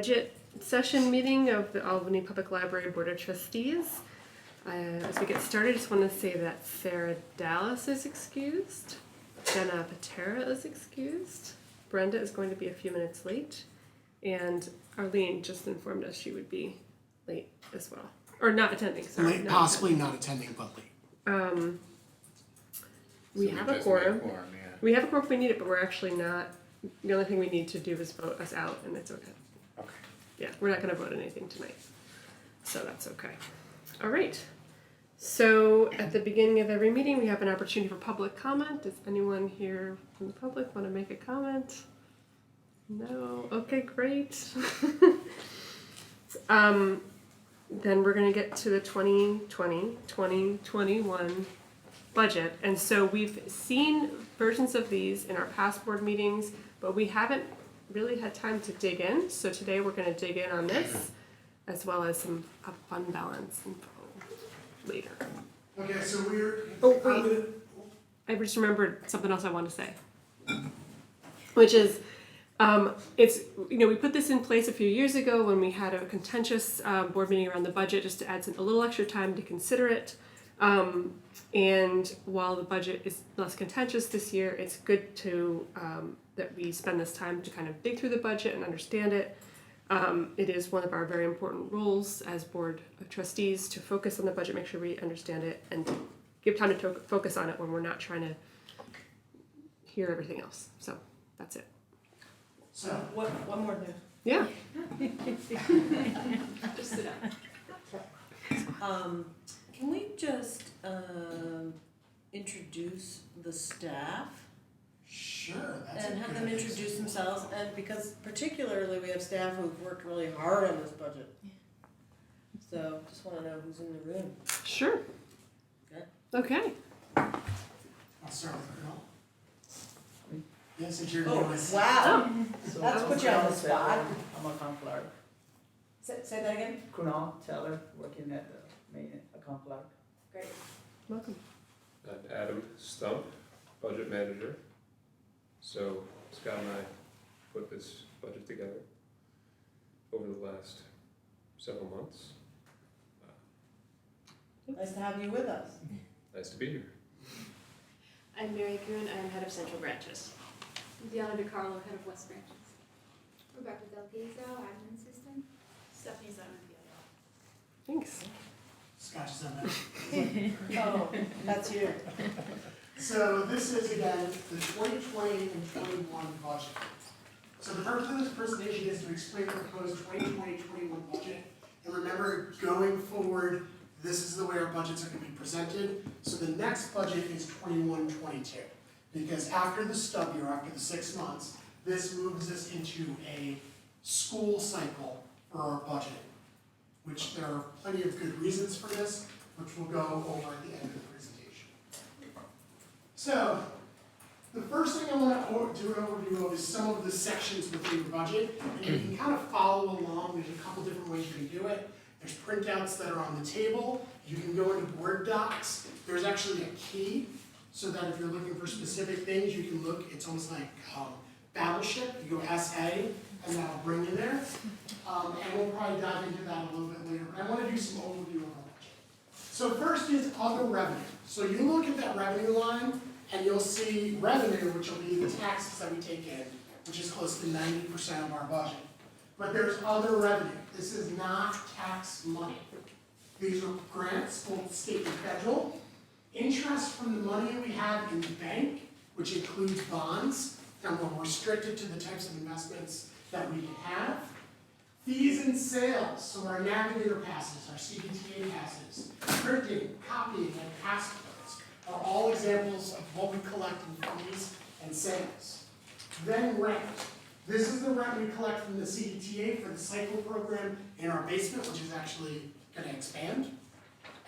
Budget session meeting of the Albany Public Library Board of Trustees. As we get started, I just want to say that Sarah Dallas is excused, Jenna Patera is excused, Brenda is going to be a few minutes late, and Arlene just informed us she would be late as well. Or not attending, sorry. Late, possibly not attending, but late. We So have we a just quorum. need a quorum, yeah. We have a quorum if we need it, but we're actually not. The only thing we need to do is vote us out, and it's okay. Okay. Yeah, we're not going to vote on anything tonight, so that's okay. All right. So at the beginning of every meeting, we have an opportunity for public comment. Does anyone here from the public want to make a comment? No? Okay, great. Then we're going to get to the 2020-2021 budget. And so we've seen versions of these in our past board meetings, but we haven't really had time to dig in. So today we're going to dig in on this, as well as some fund balance info later. Okay, so we're. Oh, wait. I just remembered something else I want to say, which is, it's, we put this in place a few years ago when we had a contentious board meeting around the budget, just to add a little extra time to consider it. And while the budget is less contentious this year, it's good to that we spend this time to kind of dig through the budget and understand it. It is one of our very important roles as board of trustees to focus on the budget, make sure we understand it, and to give time to focus on it when we're not trying to hear everything else. So that's it. So, One more thing. Yeah. Just sit down. Can we just introduce the staff sure, that's and a have good them idea. introduce themselves? And because particularly we have staff who've worked really hard on this budget. So just want to know who's in the room. Sure. Okay. I'll start with Colonel. Yes, since you're Oh, newest. wow. So That's put you on the spot. I'm a account clerk. Say that again? Kunal Taylor, working at the main account clerk. Great. Welcome. I'm Adam Stump, budget manager. So Scott and I put this budget together over the last several months. Nice to have you with us. Nice to be here. I'm Mary Kuhn, I'm head of Central Branches. Diana DiCarlo, head of West Branches. Rebecca Del Pizzo, admin assistant. Stephanie's on the Thanks. Scotch is on that. Oh, that's you. So this is again the 2020 and 21 budget. So the purpose of this presentation is to explain the proposed 2020-21 budget. And remember, going forward, this is the way our budgets are going to be presented. So the next budget is 21-22. Because after the stub year, after the 6 months, this moves us into a school cycle for our budget, which there are plenty of good reasons for this, which we'll go over at the end of the presentation. So, the first thing I want to do an overview of is some of the sections within your budget, and you can kind of follow along. There's a couple different ways you can do it. There's printouts that are on the table. You can go into Word docs. There's actually a key, so that if you're looking for specific things, you can look. It's almost like Battleship. You go SA, and that'll bring you there. And we'll probably dive into that a little bit later. But I want to do some overview of our budget. So first is other revenue. So you look at that revenue line, and you'll see revenue, which will be the taxes that we take in, which is close to 90% of our budget. But there's other revenue. This is not tax money. These are grants, both state and federal. Interest from the money we have in the bank, which includes bonds, and we're restricted to the types of investments that we can have. Fees and sales, so our Navigator passes, our CBTA passes, printing, copying, and passports are all examples of what we collect in fees and sales. Then rent. This is the rent we collect from the CBTA for the cycle program in our basement, which is actually going to expand.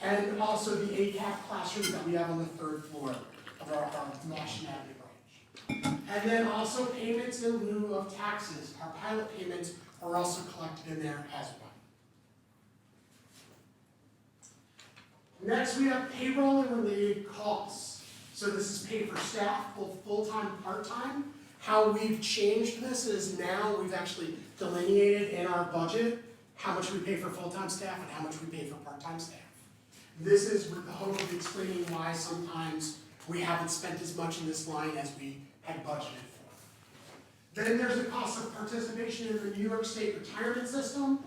And also the ACAP classrooms that we have on the 3rd floor of our Washington Avenue branch. And then also payments in lieu of taxes. Our pilot payments are also collected in there as well. Next, we have payroll and related costs. So this is paid for staff, both full-time and part-time, How we've changed this is now we've actually delineated in our budget how much we pay for full-time staff and how much we pay for part-time staff. This is with the hope of explaining why sometimes we haven't spent as much in this line as we had budgeted for. Then there's the cost of participation in the New York State retirement system.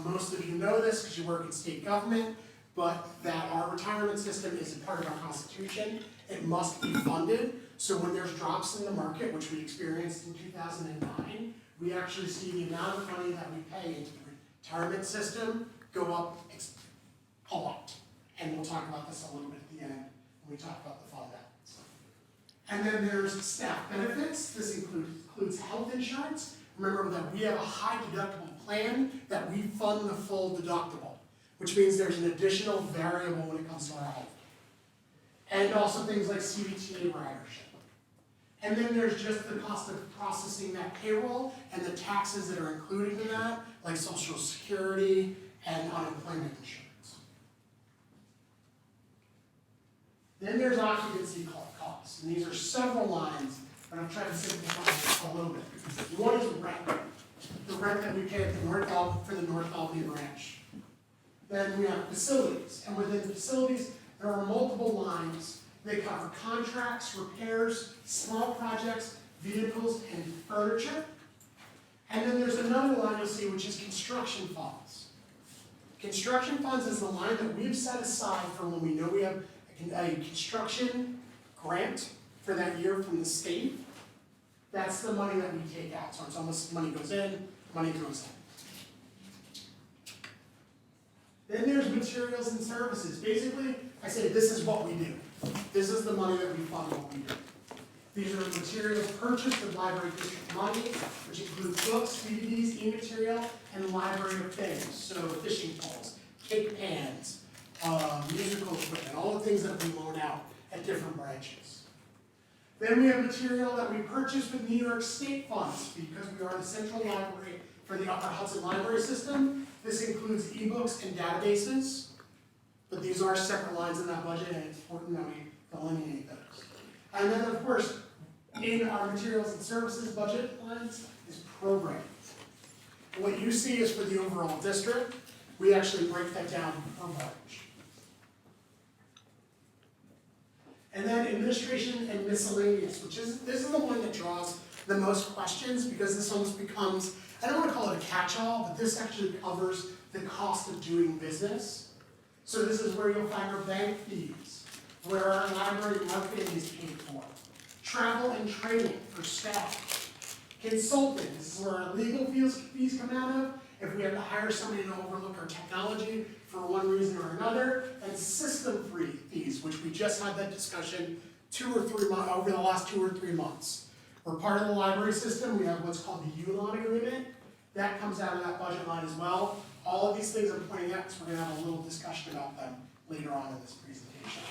Most of you know this because you work in state government, but that our retirement system is a part of our Constitution. It must be funded. So when there's drops in the market, which we experienced in 2009, we actually see the amount of money that we pay into the retirement system go up a lot. And we'll talk about this a little bit at the end when we talk about the fund balance. And then there's staff benefits. This includes health insurance. Remember that we have a high deductible plan that we fund the full deductible, which means there's an additional variable when it comes to our health. And also things like CBTA ridership. And then there's just the cost of processing that payroll and the taxes that are included in that, like Social Security and unemployment insurance. Then there's occupancy costs, and these are several lines, but I'm trying to simplify it a little bit. One is rent, the rent that we pay at the for the North Albany branch. Then we have facilities, and within the facilities, there are multiple lines. They cover contracts, repairs, small projects, vehicles, and furniture. And then there's another line you'll see, which is construction funds. Construction funds is the line that we've set aside for when we know we have a construction grant for that year from the state. That's the money that we take out. So it's almost money goes in, money goes in. Then there's materials and services. Basically, I say this is what we do. This is the money that we fund what we do. These are materials purchased with library district money, which includes books, DVDs, e-material, and library of things. So fishing poles, cake pans, musical equipment, all the things that we loan out at different branches. Then we have material that we purchase with New York State funds because we are the central library for the Upper Hudson Library System. This includes ebooks and databases, but these are separate lines in that budget, and it's important that we delineate those. And then, of course, in our materials and services budget lines is programs. What you see is for the overall district. We actually break that down per branch. And then administration and miscellaneous, this is the one that draws the most questions because this almost becomes, I don't want to call it a catch-all, but this actually covers the cost of doing business. So this is where you'll find our bank fees, where our library marketing is paid for, travel and training for staff, consulting, this is where our legal fees come out of, if we have to hire somebody to overlook our technology for one reason or another, and system fees, which we just had that discussion 2 or 3 months, over the last 2 or 3 months. We're part of the library system, we have what's called the ULON agreement, that comes out of that budget line as well. All of these things I'm pointing out, because we're going to have a little discussion about them later on in this presentation.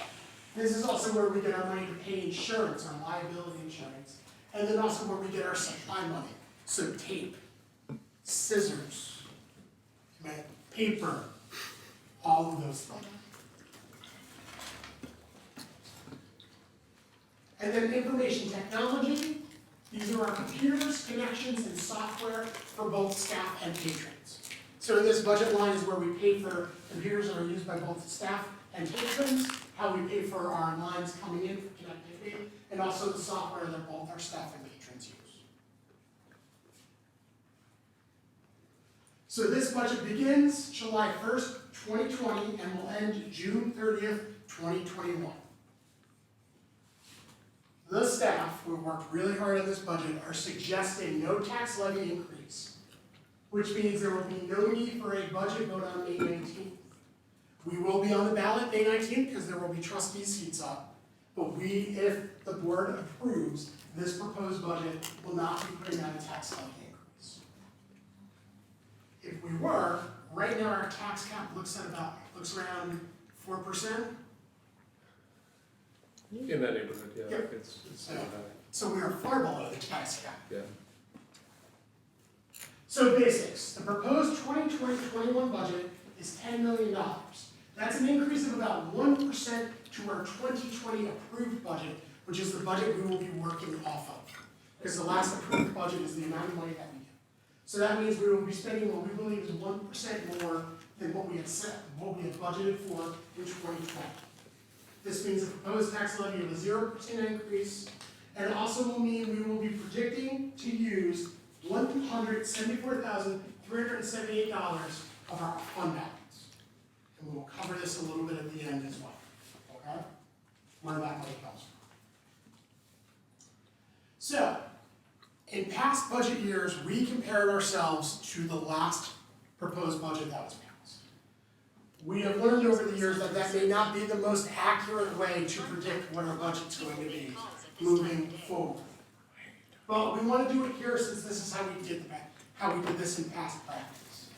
This is also where we get our money to pay insurance, our liability insurance, and then also where we get our supply money. So tape, scissors, paper, all of those things. And then information technology. These are our computers, connections, and software for both staff and patrons. So in this budget line is where we pay for computers that are used by both staff and patrons, how we pay for our lines coming in for connectivity, and also the software that both our staff and patrons use. So this budget begins July 1st, 2020, and will end June 30th, 2021. The staff, who have worked really hard on this budget, are suggesting no tax levy increase, which means there will be no need for a budget vote on May 19th. We will be on the ballot May 19th because there will be trustee seats up, but if the board approves, this proposed budget will not be putting out a tax levy increase. If we were, right now our tax cap looks around 4%. In that neighborhood, yeah, Yep. it's So- high, So we are far below the tax cap. yeah. So basics, the proposed 2020-21 budget is $10 million. That's an increase of about 1% to our 2020 approved budget, which is the budget we will be working off of. because the last approved budget is the amount of money that we get. So that means we will be spending what we believe is 1% more than what we had budgeted for in 2020. This means a proposed tax levy of a 0% increase, and it also will mean we will be predicting to use $174,378 of our fund balance. And we will cover this a little bit at the end as well, okay? Where that money comes from. So, in past budget years, we compared ourselves to the last proposed budget that was passed. We have learned over the years that that may not be the most accurate way to predict what our budget's going to be moving forward. But we want to do it here since this is how we did this in past practice.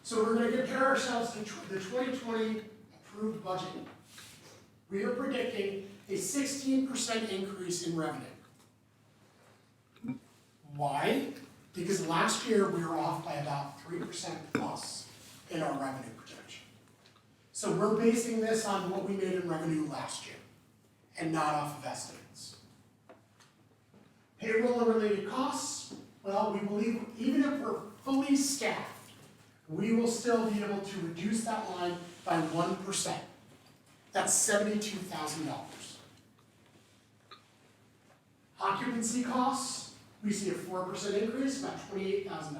So we're going to compare ourselves to the 2020 approved budget. We are predicting a 16% increase in revenue. Why? Because last year we were off by about 3% plus in our revenue projection. So we're basing this on what we made in revenue last year and not off of estimates. Payroll and related costs, well, we believe even if we're fully staffed, we will still be able to reduce that line by 1%. That's $72,000. Occupancy costs, we see a 4% increase, about $28,000.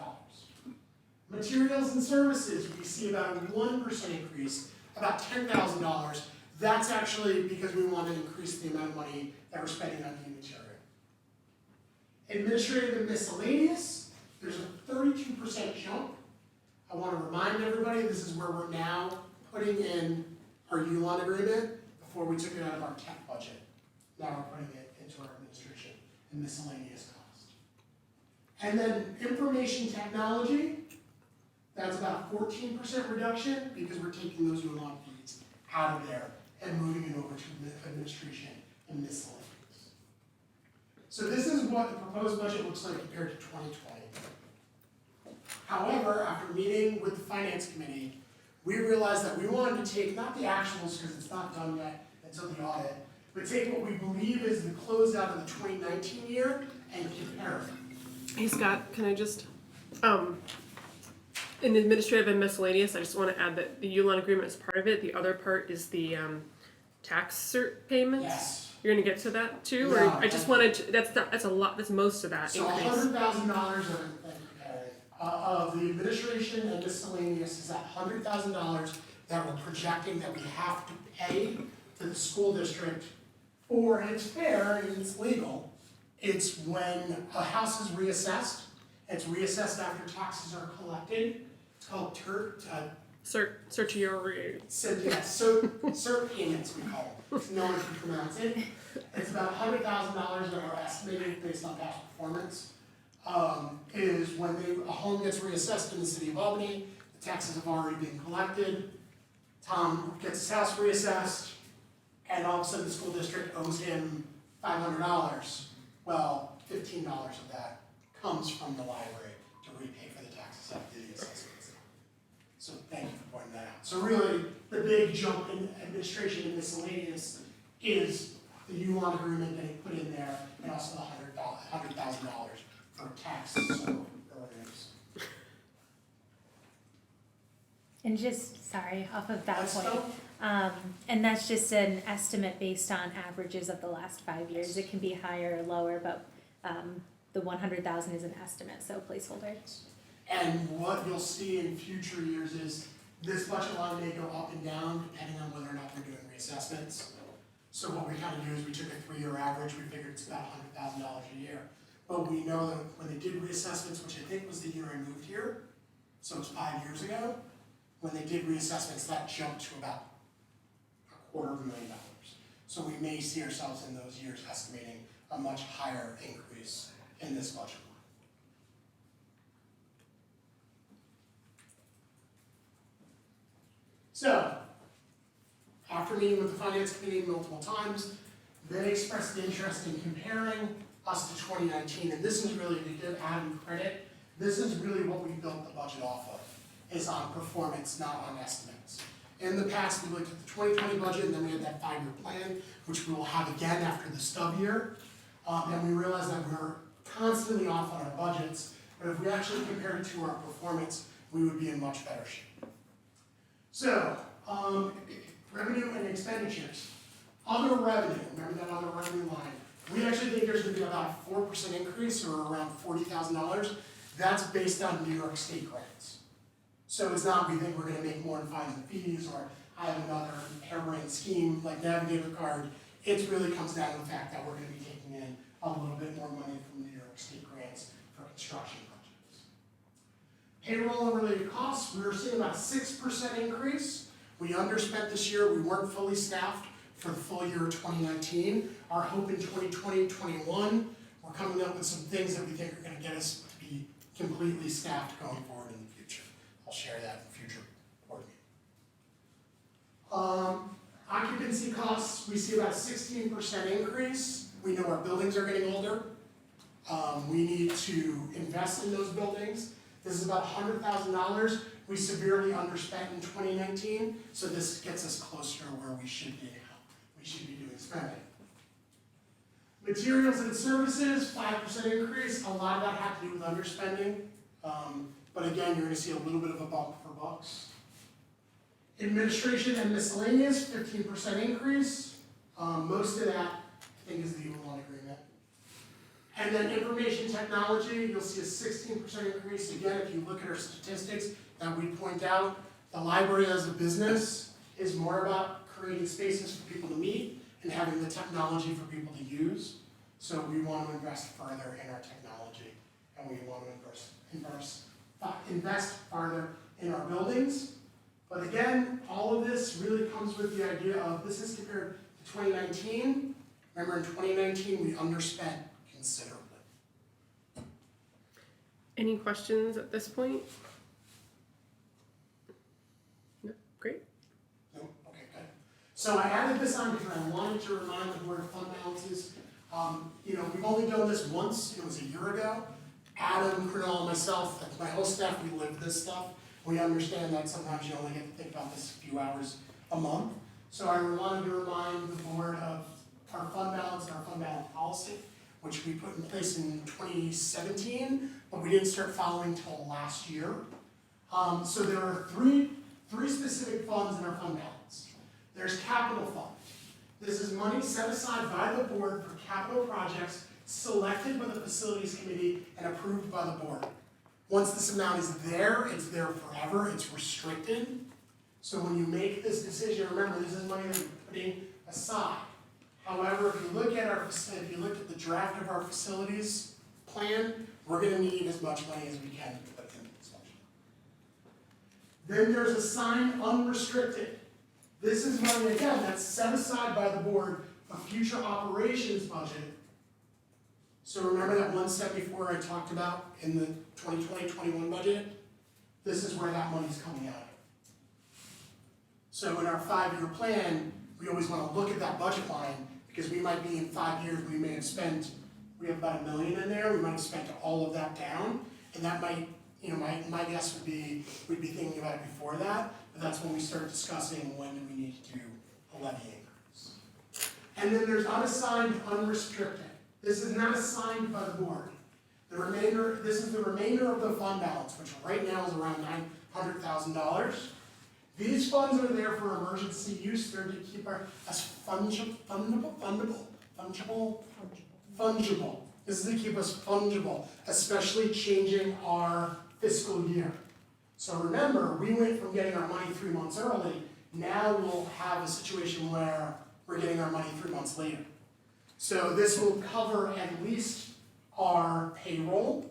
Materials and services, we see about a 1% increase, about $10,000. That's actually because we want to increase the amount of money that we're spending on new material. Administrative and miscellaneous, there's a 32% jump. I want to remind everybody, this is where we're now putting in our ULON agreement before we took it out of our tech budget. Now we're putting it into our administration and miscellaneous cost. And then information technology, that's about a 14% reduction because we're taking those ULON fees out of there and moving it over to administration and miscellaneous. So this is what the proposed budget looks like compared to 2020. However, after meeting with the finance committee, we realized that we wanted to take, not the actuals because it's not done yet until the audit, but take what we believe is the closeout of the 2019 year and compare it. Hey Scott, can I just, in the administrative and miscellaneous, I just want to add that the ULON agreement is part of it. The other part is the tax cert payments. Yes. You're gonna get to that too, or No, I just wanted to, that's a lot, that's most of that So increase. $100,000 of the administration and miscellaneous is that $100,000 that we're projecting that we have to pay to the school district for, and it's fair and it's legal. It's when a house is reassessed, it's reassessed after taxes are collected. It's called Certiorari. cert payments, we call it. No one can pronounce it. It's about $100,000 that we're estimating based on past performance. Is when a home gets reassessed in the city of Albany, the taxes have already been collected. Tom gets his house reassessed, and all of a sudden the school district owes him $500. Well, $15 of that comes from the library to repay for the taxes after the assessments. So thank you for pointing that out. So really, the big jump in administration and miscellaneous is the ULON agreement getting put in there, and also the $100,000 for taxes, so earnings. And just, sorry, off of that That's point, still- and that's just an estimate based on averages of the last 5 years. It can be higher or lower, but the 100,000 is an estimate, so placeholder. And what you'll see in future years is this budget line may go up and down depending on whether or not we're doing reassessments. So what we kind of do is we took a 3-year average, we figured it's about $100,000 a year. But we know that when they did reassessments, which I think was the year I moved here, so it's 5 years ago, when they did reassessments, that jumped to about $250,000. So we may see ourselves in those years estimating a much higher increase in this budget line. So, after meeting with the finance committee multiple times, they expressed interest in comparing us to 2019, and this is really, to give Adam credit, this is really what we built the budget off of, is on performance, not on estimates. In the past, we looked at the 2020 budget, and then we had that 5-year plan, which we will have again after the stub year, and we realized that we're constantly off on our budgets, but if we actually compare it to our performance, we would be in much better shape. So, revenue and expenditures. Other revenue, remember that other revenue line? We actually think there's gonna be about a 4% increase, or around $40,000. That's based on New York State grants. So it's not we think we're gonna make more in fines and fees, or have another harebrained scheme like Navigator card. It really comes down to the fact that we're gonna be taking in a little bit more money from New York State grants for construction projects. Payroll and related costs, we were seeing about a 6% increase. We underspent this year, we weren't fully staffed for the full year of 2019. Our hope in 2020, 21, we're coming up with some things that we think are gonna get us to be completely staffed going forward in the future. I'll share that in future board meeting. Occupancy costs, we see about a 16% increase. We know our buildings are getting older. We need to invest in those buildings. This is about $100,000. We severely underspent in 2019, so this gets us closer to where we should be now. We should be doing spending. Materials and services, 5% increase. A lot of that had to do with underspending. But again, you're gonna see a little bit of a bump for bucks. Administration and miscellaneous, 15% increase. Most of that, I think, is the loan agreement. And then information technology, you'll see a 16% increase. Again, if you look at our statistics that we point out, the library as a business is more about creating spaces for people to meet and having the technology for people to use. So we want to invest further in our technology, and we want to invest farther in our buildings. But again, all of this really comes with the idea of this is compared to 2019. Remember, in 2019, we underspent considerably. Any questions at this point? No, great. No? Okay, good. So I added this on because I wanted to remind the board of fund balances. We've only done this once. It was a year ago. Adam, Cornell, myself, my whole staff, we live this stuff. We understand that sometimes you only get to think about this a few hours a month. So I wanted to remind the board of our fund balance and our fund balance policy, which we put in place in 2017, but we didn't start following until last year. So there are three specific funds in our fund balance. There's capital fund. This is money set aside by the board for capital projects selected by the facilities committee and approved by the board. Once this amount is there, it's there forever, it's restricted. So when you make this decision, remember, this is money that you're putting aside. However, if you look at the draft of our facilities plan, we're gonna need as much money as we can to put in this budget. Then there's assigned unrestricted. This is money, again, that's set aside by the board for future operations budget. So remember that 174 I talked about in the 2020-21 budget? This is where that money's coming out of. So in our 5-year plan, we always want to look at that budget line because we might be in 5 years, we have about $1 million in there, we might have spent all of that down, and that might, my guess would be, we'd be thinking about it before that, but that's when we start discussing when do we need to do a levy increase. And then there's unassigned unrestricted. This is not assigned by the board. This is the remainder of the fund balance, which right now is around $900,000. These funds are there for emergency use. They're to keep us fungible. This is to keep us fungible, especially changing our fiscal year. So remember, we went from getting our money 3 months early. Now we'll have a situation where we're getting our money 3 months later. So this will cover at least our payroll.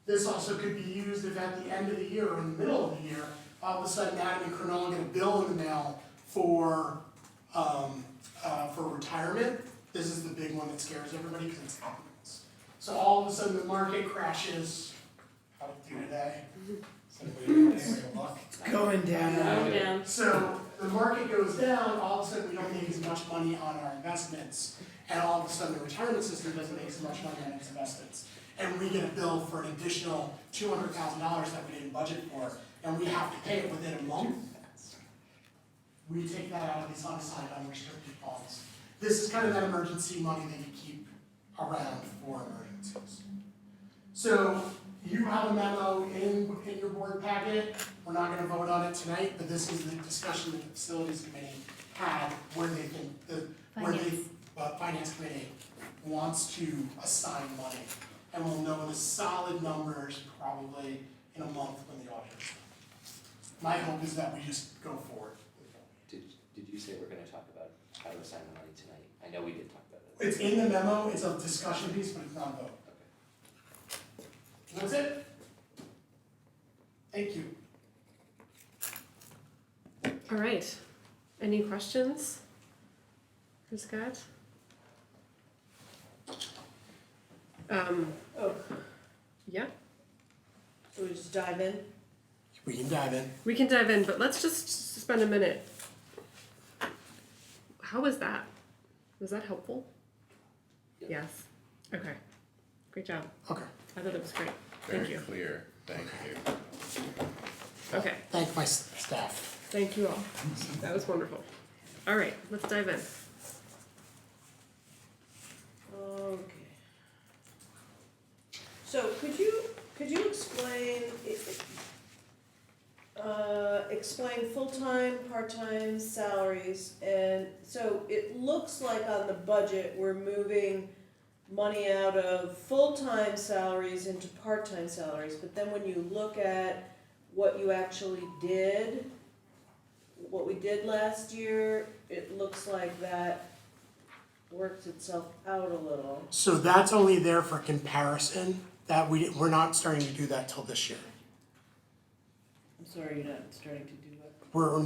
This also could be used if at the end of the year or in the middle of the year, all of a sudden Adam and Cornell get a bill in the mail for retirement. This is the big one that scares everybody because it's happens. So all of a sudden the market crashes. How did it do today? It's going down. So the market goes down, all of a sudden we don't make as much money on our investments. And all of a sudden the retirement system doesn't make as much money on its investments. And we get a bill for an additional $200,000 that we didn't budget for, and we have to pay it within a month. We take that out of these unassigned unrestricted funds. This is kind of that emergency money that you keep around for emergencies. So you have a memo in your board packet. We're not gonna vote on it tonight, but this is the discussion that the facilities committee had where they think finance committee wants to assign money. And we'll know the solid numbers probably in a month when the audit is done. My hope is that we just go forward. Did you say we're gonna talk about how to assign the money tonight? I know we did talk about it. It's in the memo, it's a discussion piece, but it's not a vote. Okay. That's it. Thank you. All right. Any questions for Scott? Oh, Yeah, so we just dive in? We can dive in. we can dive in, but let's just spend a minute. How was that? Was that helpful? Yep. Yes. Okay. Great job. Okay. I thought it was great. Thank Very you. clear, thank you. Okay. Thank my staff. Thank you all. That was wonderful. All right, let's dive in. Okay. So could you explain full-time, part-time salaries? And so it looks like on the budget, we're moving money out of full-time salaries into part-time salaries, but then when you look at what you actually did, what we did last year, it looks like that works itself out a little. So that's only there for comparison, that we're not starting to do that till this year. I'm sorry, you're not starting to do it. We're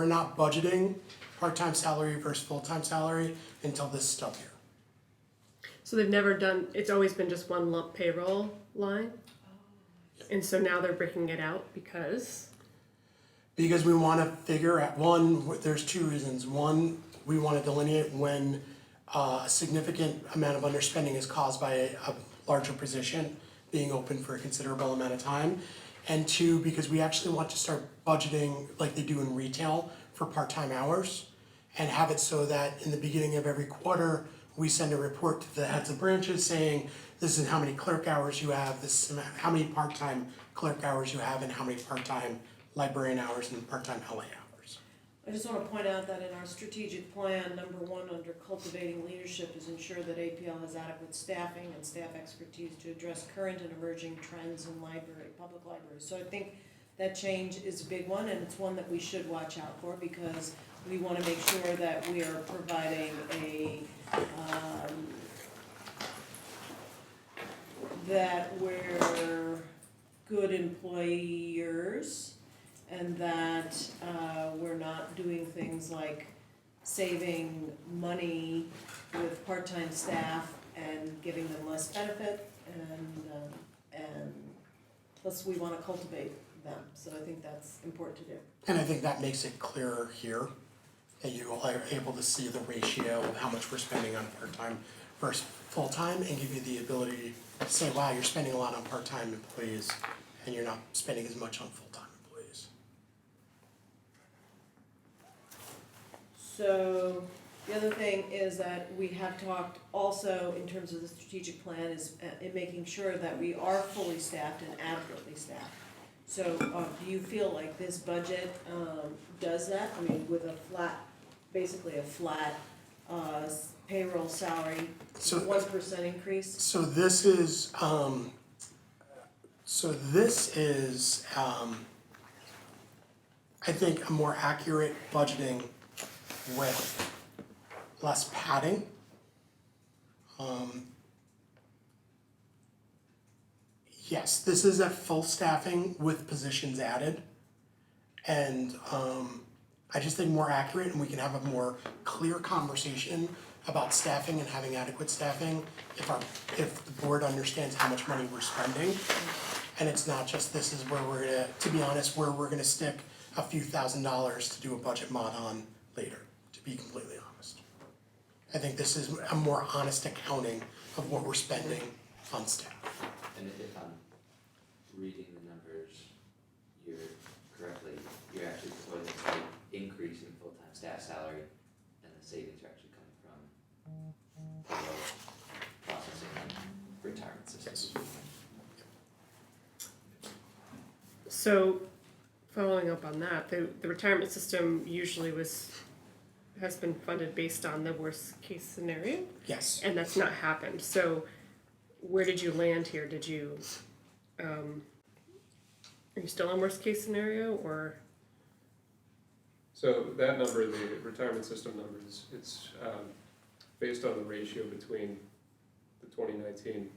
not budgeting part-time salary versus full-time salary until this stub year. So they've never done, it's always been just one lump payroll line? And so now they're breaking it out because? Because we wanna figure out, there's two reasons. One, we wanna delineate when a significant amount of underspending is caused by a larger position being open for a considerable amount of time. And two, because we actually want to start budgeting like they do in retail for part-time hours and have it so that in the beginning of every quarter, we send a report to the heads of branches saying, this is how many clerk hours you have, this is how many part-time clerk hours you have, and how many part-time librarian hours and part-time LA hours. I just want to point out that in our strategic plan, number one, under cultivating leadership, is ensure that APL has adequate staffing and staff expertise to address current and emerging trends in public libraries. So I think that change is a big one, and it's one that we should watch out for, because we want to make sure that we are providing that we're good employers, and that we're not doing things like saving money with part-time staff and giving them less benefit, and plus we want to cultivate them, so I think that's important to do. And I think that makes it clearer here, that you are able to see the ratio of how much we're spending on part-time versus full-time, and give you the ability to say, wow, you're spending a lot on part-time employees, and you're not spending as much on full-time employees. So the other thing is that we have talked also in terms of the strategic plan is in making sure that we are fully staffed and adequately staffed. So do you feel like this budget does that? I mean, with basically a flat payroll salary, So 1% increase? So this is, I think, a more accurate budgeting with less padding. Yes, this is at full staffing with positions added. And I just think more accurate, and we can have a more clear conversation about staffing and having adequate staffing if the board understands how much money we're spending. And it's not just this is where we're gonna, to be honest, where we're gonna stick a few $1,000s to do a budget mod on later, to be completely honest. I think this is a more honest accounting of what we're spending on staff. And if I'm reading the numbers correctly, you're actually proposing a slight increase in full-time staff salary, and the savings are actually coming from payroll processing and retirement systems. Yes. So, following up on that, the retirement system usually has been funded based on the worst case scenario, Yes. and that's not happened. So, where did you land here? Did you, are you still on worst case scenario, or? So that number, the retirement system numbers, it's based on the ratio between the 2019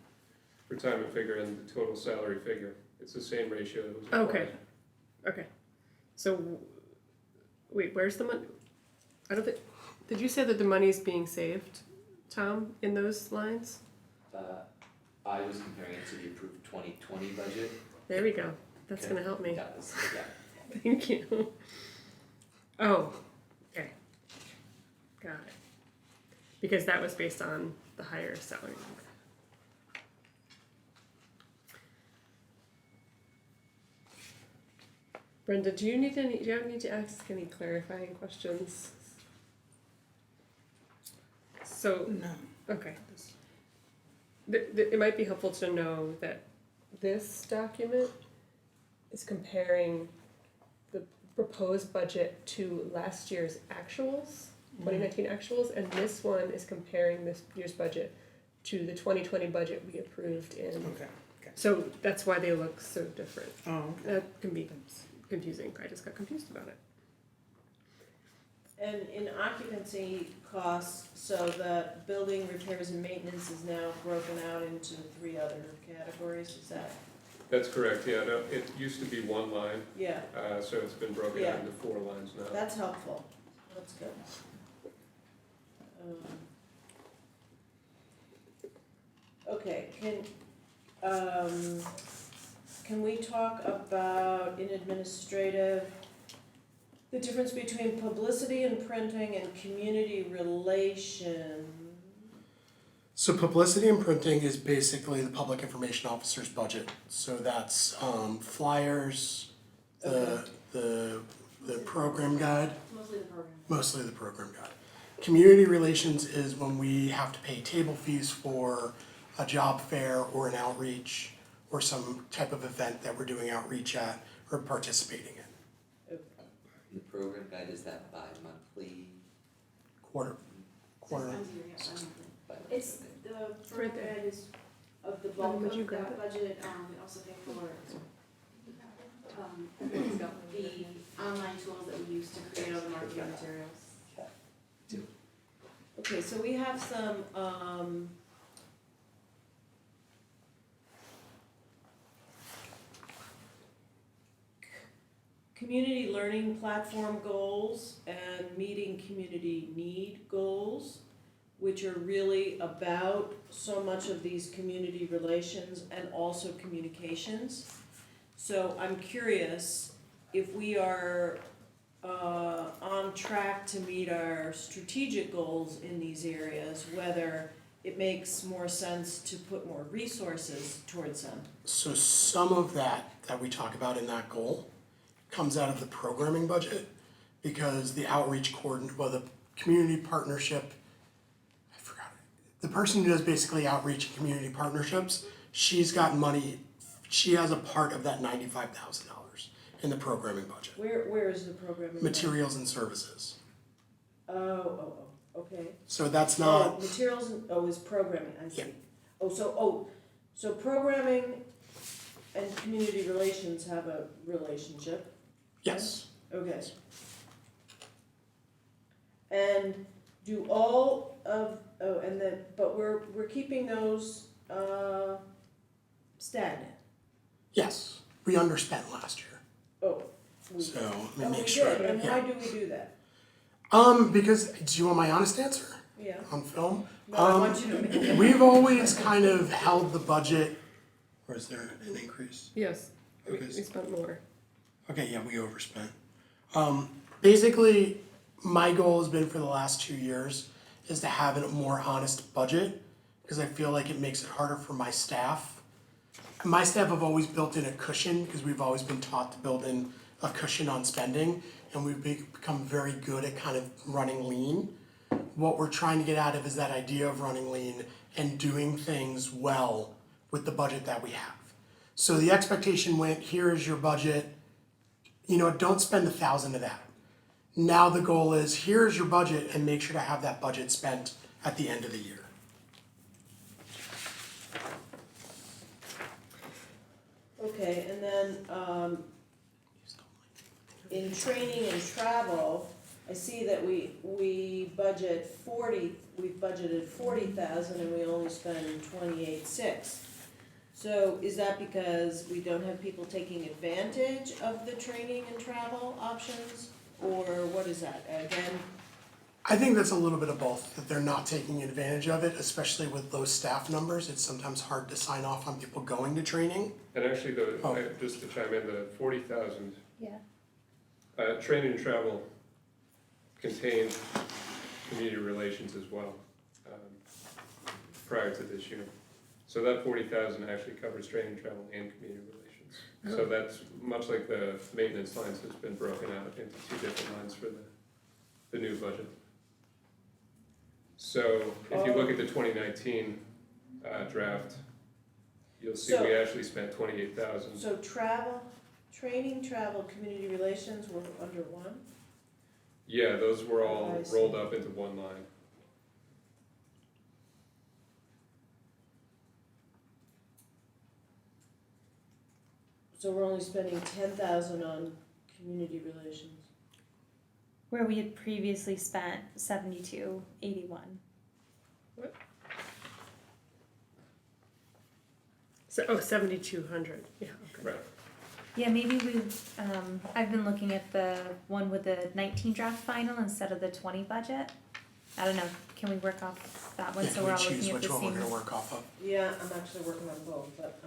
retirement figure and the total salary figure. It's the same ratio that was applied. Okay. Okay. So, wait, where's the money? I don't think, did you say that the money's being saved, Tom, in those lines? I was comparing it to the approved 2020 budget. There we go. That's Okay. gonna help me. That was, yeah. Thank you. Oh, okay. Got it. Because that was based on the higher salary number. Brenda, do you need to ask any clarifying questions? So, No. okay. It might be helpful to know that this document is comparing the proposed budget to last year's actuals, 2019 actuals, and this one is comparing this year's budget to the 2020 budget we approved in. Okay. So that's why they look so different. Oh, okay. That can be confusing. I just got confused about it. And in occupancy costs, so the building repairs and maintenance is now broken out into 3 other categories, is that? That's correct, yeah. No, it used to be one line, Yeah, so it's been broken Yeah. out into 4 lines now. that's helpful, that's good. Okay, can we talk about in administrative, the difference between publicity and printing and community relations? So publicity and printing is basically the public information officer's budget. So that's flyers, the program guide, Mostly the program. mostly the program guide. Community relations is when we have to pay table fees for a job fair or an outreach or some type of event that we're doing outreach at or participating in. The program guide, is that bi-monthly? Quarter. Bi-monthly? It's, the program guide is of the Then bulk would you of grab that budget, we also pay for, the online tools that we use to create all the marketing materials. Okay, so we have some, community learning platform goals and meeting community need goals, which are really about so much of these community relations and also communications. So I'm curious if we are on track to meet our strategic goals in these areas, whether it makes more sense to put more resources towards them. So some of that we talk about in that goal comes out of the programming budget because the outreach the community partnership, I forgot it. The person who does basically outreach and community partnerships, she's got money, she has a part of that $95,000 in the programming budget. Where is the programming? Materials and services. Oh, okay. So that's not, Materials, is programming, I see. Yeah. So programming and community relations have a relationship, yes, okay. And do all of, but we're keeping those, stagnant? yes, we underspent last year. Oh. So let me Oh, make we sure. did, and Yeah. why do we do that? Because, do you want my honest answer Yeah. on film? No, I want you to make it. We've always kind of held the budget, or is there an increase? Yes, we Okay. spent more. Okay, yeah, we overspent. Basically, my goal has been for the last 2 years is to have a more honest budget because I feel like it makes it harder for my staff. My staff have always built in a cushion because we've always been taught to build in a cushion on spending and we've become very good at kind of running lean. What we're trying to get out of is that idea of running lean and doing things well with the budget that we have. So the expectation went, here is your budget, don't spend 1,000 of that. Now the goal is, here's your budget, and make sure to have that budget spent at the end of the year. Okay, and then, in training and travel, I see that we've budgeted 40,000 and we only spend 28.6. So is that because we don't have people taking advantage of the training and travel options? Or what is that, again? I think that's a little bit of both, that they're not taking advantage of it, especially with low staff numbers. It's sometimes hard to sign off on people going to training. And actually, just to chime in, the 40,000, Yeah. training and travel contained community relations as well, prior to this year. So that 40,000 actually covers training, travel, and community relations. So that's much like the maintenance lines has been broken out into two different lines for the new budget. So if you look at the 2019 draft, you'll see we actually spent 28,000. So training, travel, community relations were under one? Yeah, those were all I see. rolled up into one line. So we're only spending 10,000 on community relations. Where we had previously spent 72.81. So, 7,200, yeah, okay. Right. Yeah, maybe we, I've been looking at the one with the 19 draft final instead of the 20 budget. I don't know, can we work off that one, Yeah, so can we're we all choose looking at which the one we're same? gonna work off of? Yeah, I'm actually working on both, but,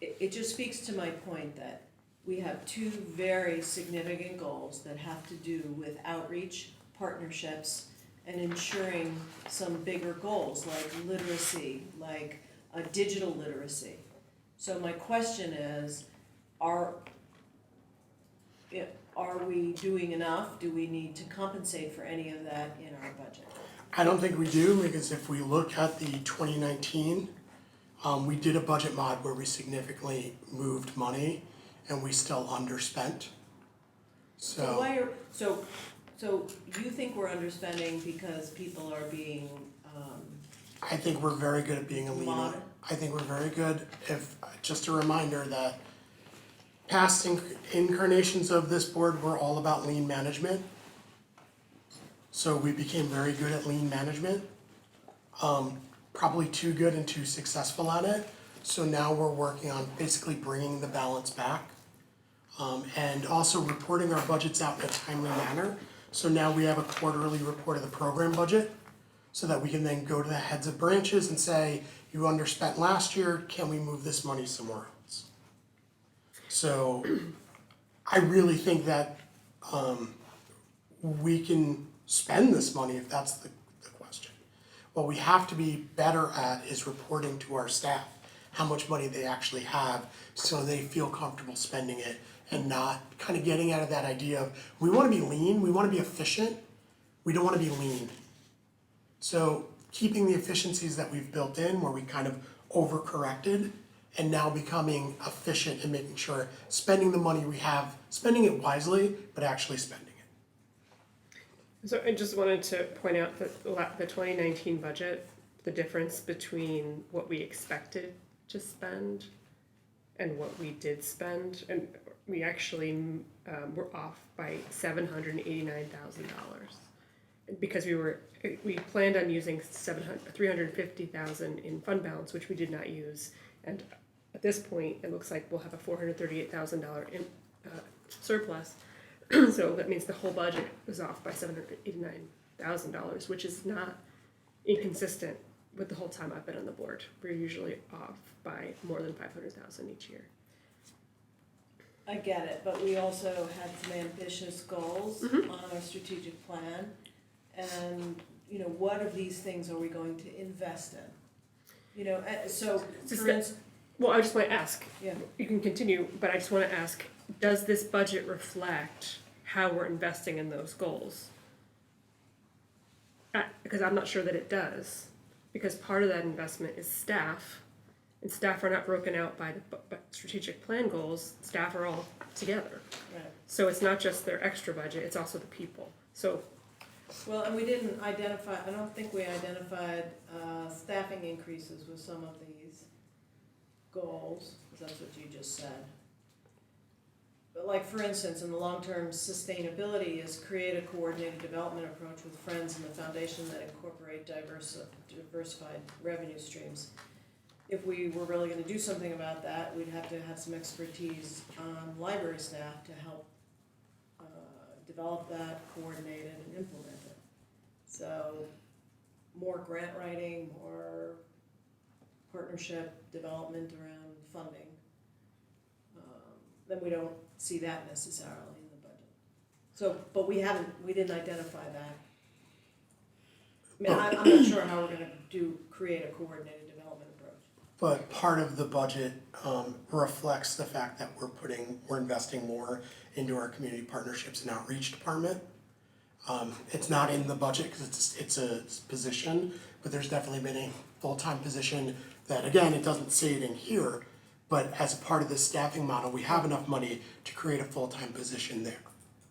it just speaks to my point that we have two very significant goals that have to do with outreach, partnerships, and ensuring some bigger goals like literacy, like digital literacy. So my question is, are we doing enough? Do we need to compensate for any of that in our budget? I don't think we do, because if we look at the 2019, we did a budget mod where we significantly moved money and we still underspent. So why are, so you think we're underspending because people are being, I think we're very good at being a lean. Mod- I think we're very good. Just a reminder that past incarnations of this board were all about lean management. So we became very good at lean management. Probably too good and too successful at it. So now we're working on basically bringing the balance back. And also reporting our budgets out in a timely manner. So now we have a quarterly report of the program budget, so that we can then go to the heads of branches and say, you underspent last year, can we move this money somewhere else? So I really think that we can spend this money if that's the question. What we have to be better at is reporting to our staff how much money they actually have, so they feel comfortable spending it and not kind of getting out of that idea of, we want to be lean, we want to be efficient, we don't want to be lean. So keeping the efficiencies that we've built in, where we kind of overcorrected, and now becoming efficient and making sure spending the money we have, spending it wisely, but actually spending it. So I just wanted to point out that the 2019 budget, the difference between what we expected to spend and what we did spend, and we actually were off by $789,000 because we planned on using $350,000 in fund balance, which we did not use, and at this point it looks like we'll have a $438,000 surplus. So that means the whole budget was off by $789,000, which is not inconsistent with the whole time I've been on the board. We're usually off by more than $500,000 each year. I get it, but we also had some ambitious goals Mhm. on our strategic plan. And, what of these things are we going to invest in? So, for instance, Well, I just want to ask, yeah, you can continue, but I just want to ask, does this budget reflect how we're investing in those goals? Because I'm not sure that it does, because part of that investment is staff, And staff are not broken out by the strategic plan goals, staff are all together. Right. So it's not just their extra budget, it's also the people. So, Well, and we didn't identify, I don't think we identified, staffing increases with some of these goals, because that's what you just said. But like, for instance, in the long-term sustainability is create a coordinated development approach with friends in the foundation that incorporate diversified revenue streams. If we were really gonna do something about that, we'd have to have some expertise on library staff to help develop that, coordinate it, and implement it. So, more grant writing, more partnership development around funding. Then we don't see that necessarily in the budget. So, but we didn't identify that. I mean, I'm not sure how we're gonna create a coordinated development approach. But part of the budget reflects the fact that we're investing more into our community partnerships and outreach department. It's not in the budget because it's a position, but there's definitely been a full-time position that, again, it doesn't say it in here, but as a part of the staffing model, we have enough money to create a full-time position there.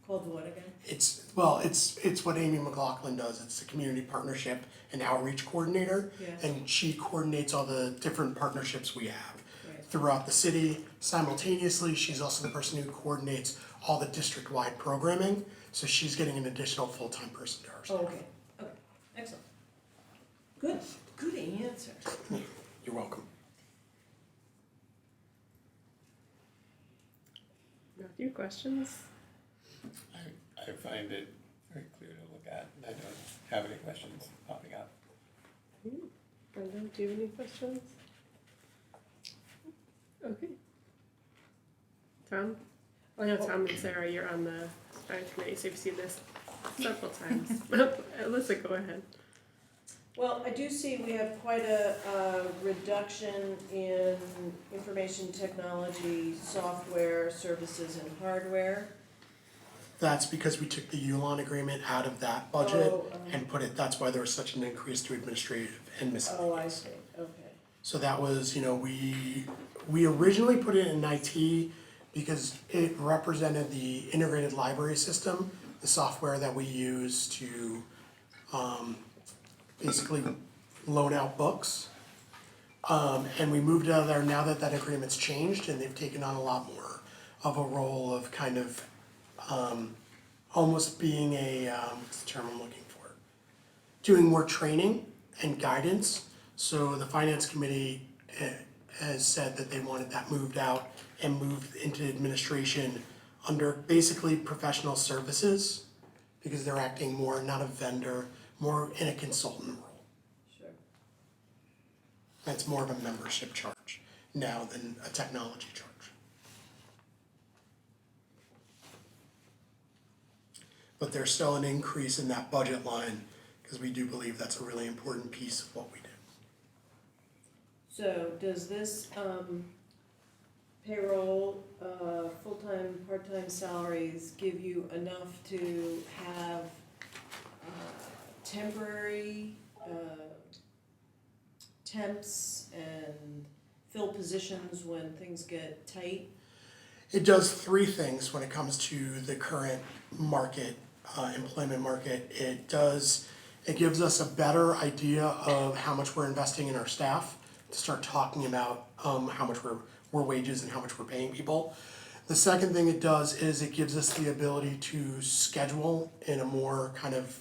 Called what again? It's what Amy McLaughlin does. It's the community partnership and outreach coordinator, Yeah. and she coordinates all the different partnerships we have Right. throughout the city. Simultaneously, she's also the person who coordinates all the district-wide programming, so she's getting an additional full-time person to our staff. Oh, okay, excellent. Good answer. You're welcome. Matthew, questions? I find it very clear to look at, and I don't have any questions popping up. Brenda, do you have any questions? Okay. Tom? I know Tom and Sarah, you're on the finance committee, so you've seen this several times. Alyssa, go ahead. Well, I do see we have quite a reduction in information technology, software, services, and hardware. That's because we took the ULON agreement out of that budget Oh, and put it, that's why there was such an increase to administrative and miscellaneous. Oh, I see, okay. So that was, we originally put it in IT because it represented the integrated library system, the software that we use to basically loan out books. And we moved it out of there now that that agreement's changed and they've taken on a lot more of a role of kind of almost being what's the term I'm looking for? Doing more training and guidance. So the finance committee has said that they wanted that moved out and moved into administration under basically professional services because they're acting more, not a vendor, more in a consultant role. Sure. It's more of a membership charge now than a technology charge. But there's still an increase in that budget line because we do believe that's a really important piece of what we do. So does this payroll, full-time, part-time salaries give you enough to have temporary temps and fill positions when things get tight? It does three things when it comes to the current market, employment market. It gives us a better idea of how much we're investing in our staff to start talking about how much we're wages and how much we're paying people. The second thing it does is it gives us the ability to schedule in a more kind of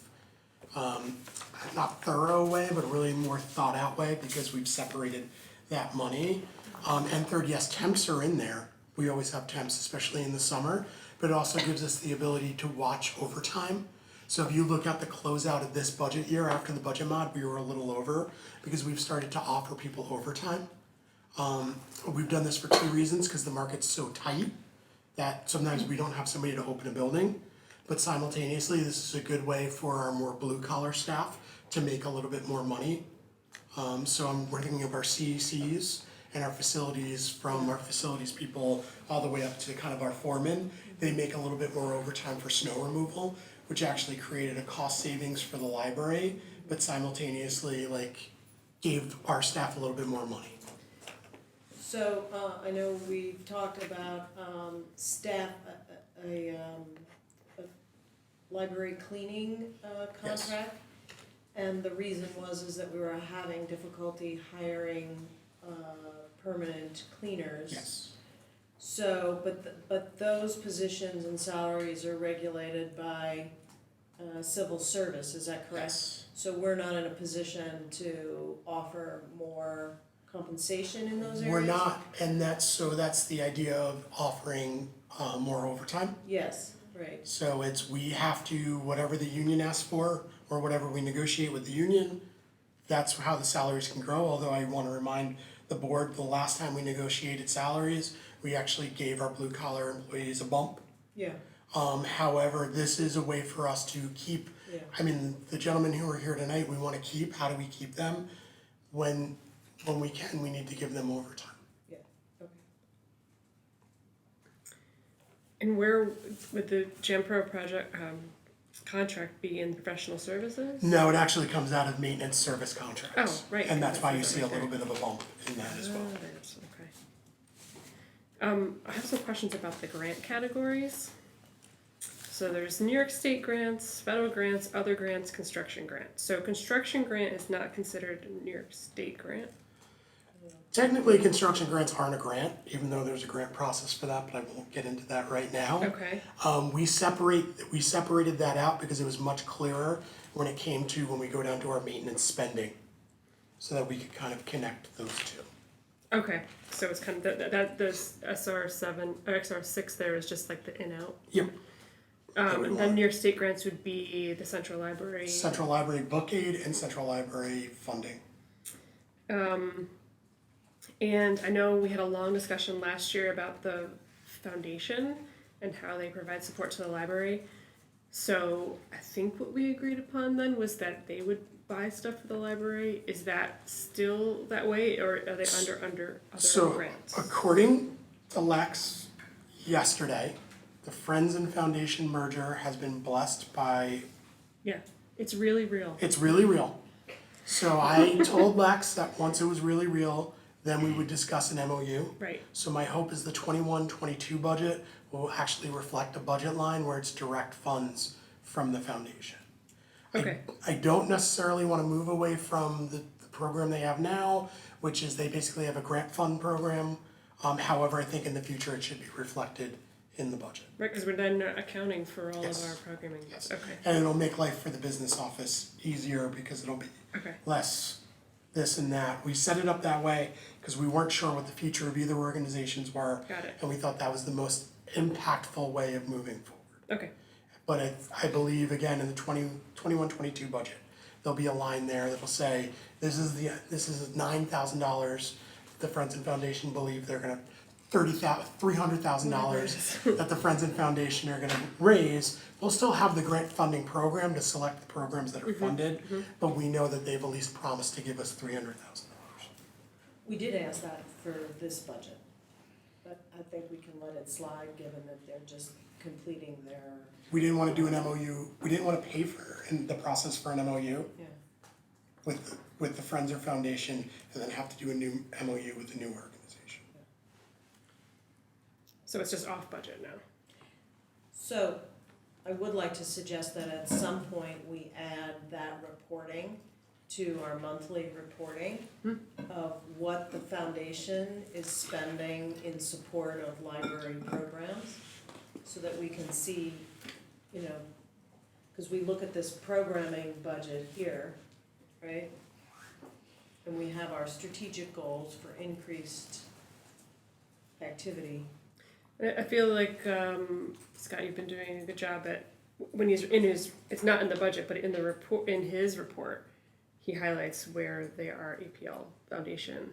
not thorough way, but really more thought out way because we've separated that money. And third, yes, temps are in there. We always have temps, especially in the summer, but it also gives us the ability to watch overtime. So if you look at the closeout of this budget year after the budget mod, we were a little over because we've started to offer people overtime. We've done this for two reasons, because the market's so tight that sometimes we don't have somebody to open a building. But simultaneously, this is a good way for our more blue collar staff to make a little bit more money. So we're thinking of our CECs and our facilities, from our facilities people all the way up to kind of our foremen. They make a little bit more overtime for snow removal, which actually created a cost savings for the library, but simultaneously gave our staff a little bit more money. So, I know we've talked about, staff, a library cleaning, Yes. contract. And the reason is that we were having difficulty hiring, permanent cleaners. Yes. So, but those positions and salaries are regulated by, civil service, is that correct? Yes. So we're not in a position to offer more compensation in those areas? We're not, and that's the idea of offering more overtime. Yes, right. So we have to, whatever the union asks for, or whatever we negotiate with the union, that's how the salaries can grow, although I wanna remind the board, the last time we negotiated salaries, we actually gave our blue collar employees a bump. Yeah, However, this is a way for us to keep, yeah. I mean, the gentlemen who are here tonight, we wanna keep, how do we keep them? When we can, we need to give them overtime. Okay. And where would the Jam Pro project contract be in professional services? No, it actually comes out of maintenance service contracts. Oh, right. And that's why you That's see a right little there. bit of a bump in that as well. Right, okay. I have some questions about the grant categories. So there's New York State grants, federal grants, other grants, construction grants. So construction grant is not considered a New York State grant. Technically, construction grants aren't a grant, even though there's a grant process for that, but I won't get into that right now. Okay. We separated that out because it was much clearer when it came to when we go down to our maintenance spending, so that we could kind of connect those two. Okay. So it's kind of that this SR7 or XR6 there is just like the in out. Yep. And then New York State grants would be the Central Library. Central Library book aid and Central Library funding. And I know we had a long discussion last year about the foundation and how they provide support to the library. So I think what we agreed upon then was that they would buy stuff for the library. Is that still that way, or are they under other So, grants? according to Lex yesterday, the Friends and Foundation merger has been blessed by, Yeah, it's really real. it's really real. So I told Lex that once it was really real, then we would discuss an MOU. Right. So my hope is the 21-22 budget will actually reflect a budget line where it's direct funds from the foundation. Okay. I don't necessarily wanna move away from the program they have now, which is they basically have a grant fund program. However, I think in the future it should be reflected in the budget. Right, because we're then accounting for all Yes. of our programming. Yes. Okay. And it'll make life for the business office easier because it'll be Okay. less this and that. We set it up that way because we weren't sure what the future of either organizations were. Got it. And we thought that was the most impactful way of moving forward. Okay. But I believe, again, in the 21-22 budget, there'll be a line there that'll say, this is $9,000. The Friends and Foundation believe they're gonna $300,000 that the Friends and Foundation are gonna raise. We'll still have the grant funding program to select the programs that are funded, but we know that they've at least promised to give us $300,000. We did ask that for this budget, but I think we can let it slide, given that they're just completing their, We didn't wanna do an MOU, we didn't wanna pay for, in the process for an MOU yeah. with the Friends or Foundation, and then have to do a new MOU with the new organization. So it's just off budget now. So, I would like to suggest that at some point we add that reporting to our monthly reporting of what the foundation is spending in support of library programs, so that we can see, you know, because we look at this programming budget here, right? And we have our strategic goals for increased activity. I feel like Scott, you've been doing a good job at when he's in his. It's not in the budget, but in the report, in his report, he highlights where they are APL Foundation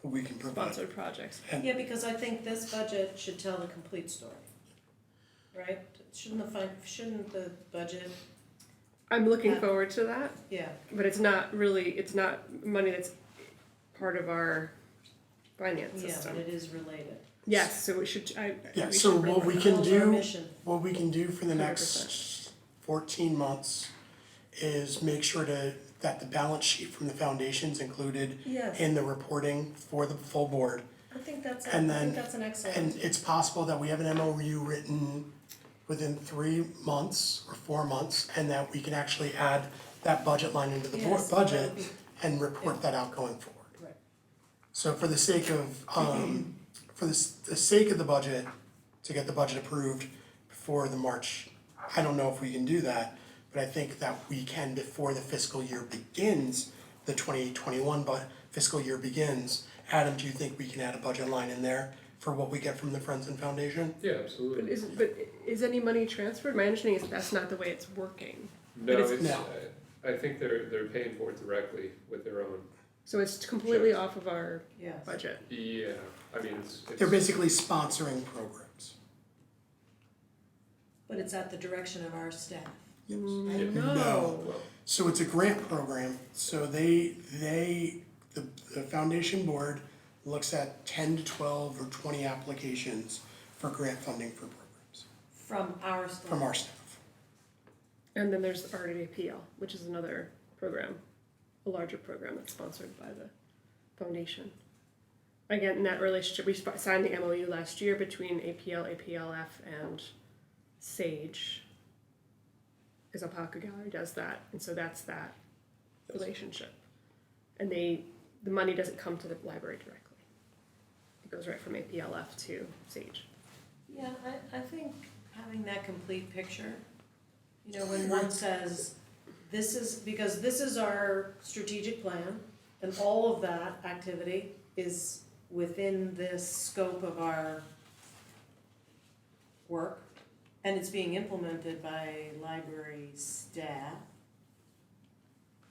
But we can provide. sponsored projects. Yeah, because I think this budget should tell the complete story, right? Shouldn't the budget, I'm looking Yeah. forward to that, yeah, but it's not money that's part of our finance yeah, system. but it is related. Yes, so we should. Yeah, we so should bring what we that can up. Fulfills our do, mission. what we can do for the 100%. next 14 months is make sure that the balance sheet from the foundation's included Yes. in the reporting for the full board, I think that's, And I think then- that's an excellent. And it's possible that we have an MOU written within 3 months or 4 months, and that we can actually add that budget line into the Yes, budget that would be- and report that out going forward. Right. So for the sake of, the sake of the budget, to get the budget approved before the March, I don't know if we can do that, but I think that we can before the fiscal year begins, the 2021 fiscal year begins. Adam, do you think we can add a budget line in there for what we get from the Friends and Foundation? Yeah, But absolutely. is any money transferred? My understanding is that's not the way it's working. No, it's- it's, No. I think they're paying for it directly with their own. So it's completely off of our Yes. budget. Yeah, I mean, it's. They're basically sponsoring programs. But it's at the direction of our staff. No. Well, So it's a grant program, so the foundation board looks at 10 to 12 or 20 applications for grant funding for programs From our staff. from our staff. And then there's APL, which is another program, a larger program that's sponsored by the foundation. Again, in that relationship, we signed the MOU last year between APL, APLF, and SAGE. Because Alpaca Gallery does that, and so that's that relationship. And the money doesn't come to the library directly. It goes right from APLF to SAGE. Yeah, I think having that complete picture, you know, when one says, this is our strategic plan, and all of that activity is within this scope of our work, and it's being implemented by library staff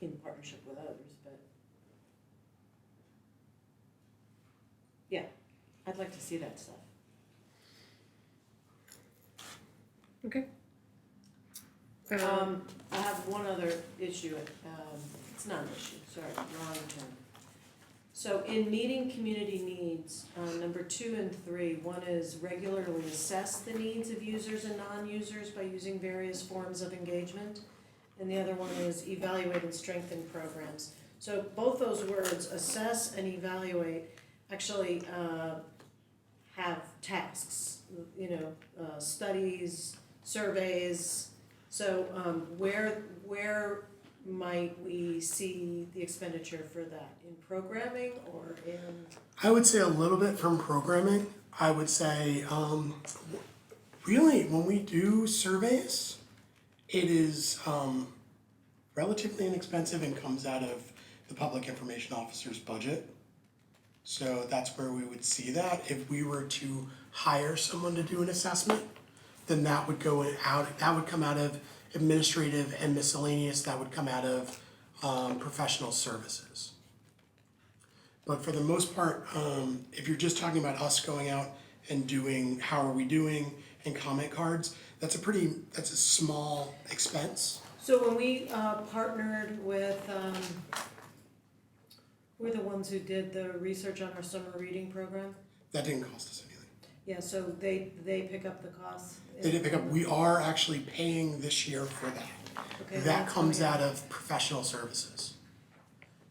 in partnership with others, but yeah, I'd like to see that stuff. Okay. I have one other issue, it's not an issue, sorry, wrong term. So in meeting community needs, number 2 and 3, one is regularly assess the needs of users and non-users by using various forms of engagement. And the other one is evaluate and strengthen programs. So both those words, assess and evaluate, actually have tasks, you know, studies, surveys. So where might we see the expenditure for that? In programming or in? I would say a little bit from programming. I would say, really, when we do surveys, it is relatively inexpensive and comes out of the public information officer's budget. So that's where we would see that. If we were to hire someone to do an assessment, then that would go out, that would come out of administrative and miscellaneous, that would come out of professional services. But for the most part, if you're just talking about us going out and doing how are we doing and comment cards, that's a small expense. So when we partnered with, we're the ones who did the research on our summer reading program. That didn't cost us anything. Yeah, so they pick up the costs. They did pick up, we are actually paying this year for that. Okay, That that's comes coming out of professional services.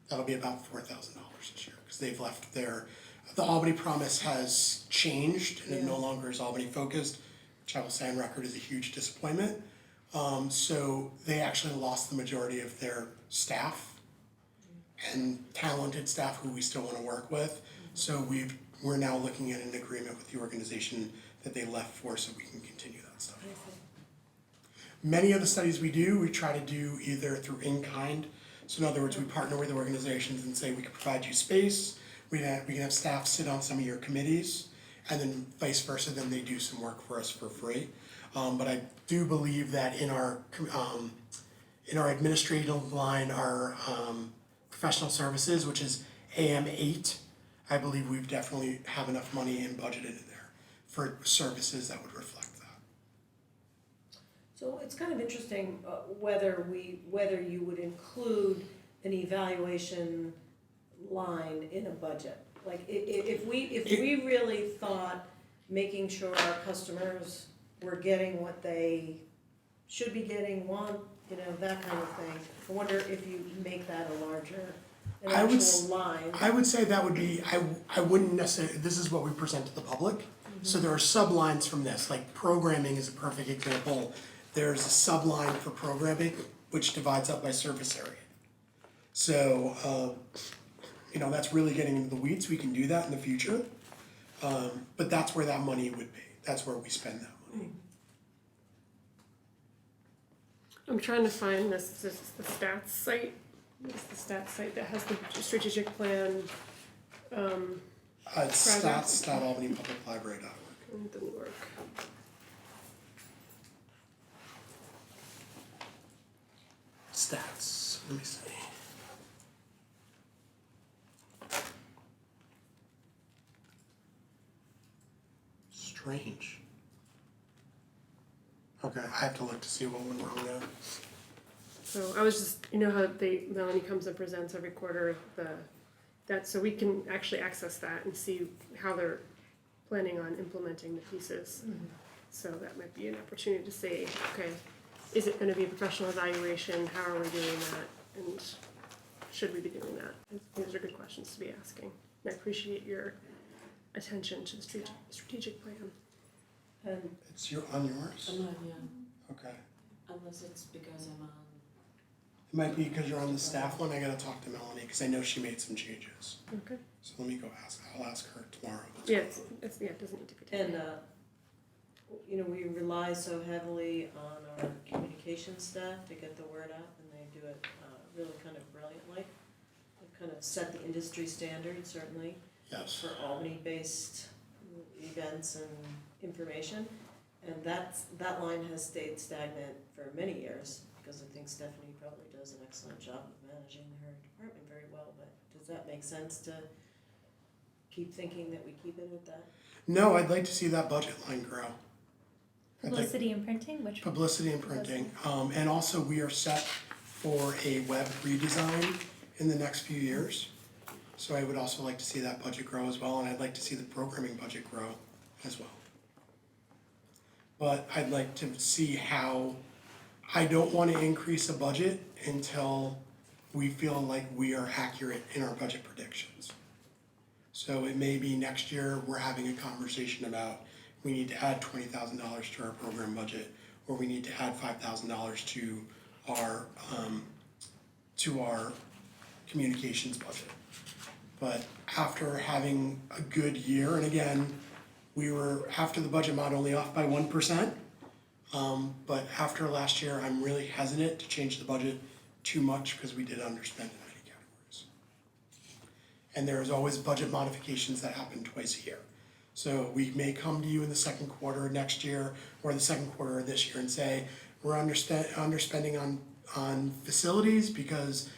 That'll be about $4,000 this year, because they've left the Albany Promise has changed, and it no Yeah. longer is Albany focused, which I will say on record is a huge disappointment. So they actually lost the majority of their staff and talented staff who we still wanna work with. So we're now looking at an agreement with the organization that they left for, so we can continue that stuff. Many of the studies we do, we try to do either through in-kind. So in other words, we partner with organizations and say, we can provide you space, we can have staff sit on some of your committees, and then vice versa, then they do some work for us for free. But I do believe that in our administrative line, our professional services, which is AM8, I believe we've definitely have enough money and budgeted in there for services that would reflect that. So it's kind of interesting whether you would include an evaluation line in a budget. Like if we really thought making sure our customers were getting what they should be getting, want, you know, that kind of thing. I wonder if you make that a larger an I would actual line. I would say that would be, I wouldn't necessarily, this is what we present to the public. So there are sublines from this, like programming is a perfect example. There's a subline for programming, which divides up by surface area. So, you know, that's really getting into the weeds, we can do that in the future. But that's where that money would be, that's where we spend that money. I'm trying to find the stats site. It's the stats site that has the strategic plan. It's stats.albanypubliclibrary.org. It didn't work. Stats, let me see. Strange. Okay, I have to look to see what went wrong there. So I was just, you know how Melanie comes and presents every quarter so we can actually access that and see how they're planning on implementing the pieces. So that might be an opportunity to say, okay, is it gonna be a professional evaluation? How are we doing that? And should we be doing that? Those are good questions to be asking. And I appreciate your attention to the strategic plan. And It's on yours? I'm not, yeah, Okay. unless it's because I'm on. It might be because you're on the staff one, I gotta talk to Melanie, because I know she made some changes. Okay. So let me go I'll ask her tomorrow. Yeah, it doesn't need to be taken. And, you know, we rely so heavily on our communication staff to get the word out, and they do it really kind of brilliantly. They've kind of set the industry standard, certainly, Yes. for Albany-based events and information. And that line has stayed stagnant for many years, because I think Stephanie probably does an excellent job of managing her department very well, but does that make sense to keep thinking that we keep it at that? No, I'd like to see that budget line grow. I'd like Publicity and printing, which one? publicity and printing. And also we are set for a web redesign in the next few years. So I would also like to see that budget grow as well, and I'd like to see the programming budget grow as well. But I'd like to see how, I don't wanna increase a budget until we feel like we are accurate in our budget predictions. So it may be next year, we're having a conversation about, we need to add $20,000 to our program budget, or we need to add $5,000 to our communications budget. But after having a good year, and again, we were, after the budget mod, only off by 1%. But after last year, I'm really hesitant to change the budget too much, because we did underspend in many categories. And there is always budget modifications that happen twice a year. So we may come to you in the second quarter next year, or the second quarter of this year, and say, we're underspending on facilities because